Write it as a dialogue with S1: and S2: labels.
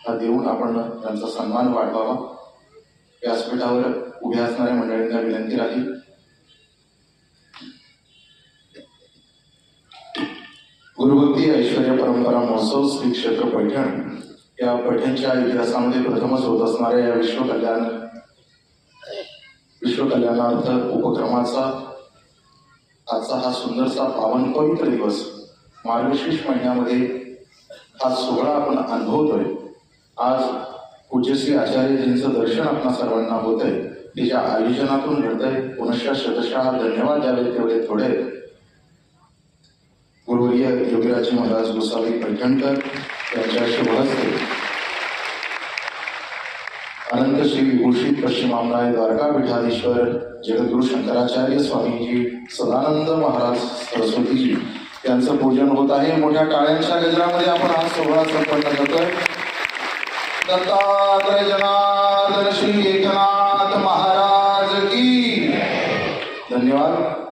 S1: हा देऊन आपण त्यांचा सन्मान वाढवावा. व्यासपीठावर उभ्या असणाऱ्या मंडळींना विनंती राहील. गुरुभक्ती ऐश्वर्य परंपरा महोत्सव श्री क्षेत्र पैठण या पैठणच्या इतिहासामध्ये प्रथमच होत असणाऱ्या या विश्वकल्याणार्थ उपक्रमाचा आजचा हा सुंदरसा पावन पवित्र दिवस मार्गशीर्ष महिन्यामध्ये हा सोहळा आपण अनुभवतोय. आज पूज्यश्री आचार्यजींचं दर्शन आपणा सर्वांना होत आहे. तिच्या आयोजनातून घडतंय. पुनश्च शतशः धन्यवाद द्यावे तेवढे थोडे. गुरुवर्य योगीराज महाराज गोसावी पैठणकर यांच्या शुभ हस्ते अनंत श्री विभूषित पश्चिम आमराय द्वारका पीठाधीश्वर जगद्गुरु शंकराचार्य स्वामीजी सदानंद महाराज सरस्वतीजी यांचं पूजन होत आहे. मोठ्या टाळ्यांच्या गजरामध्ये आपण हा सोहळा संपन्न करतोय. दत्तात्रय जनार्दन श्री एकनाथ महाराज की धन्यवाद.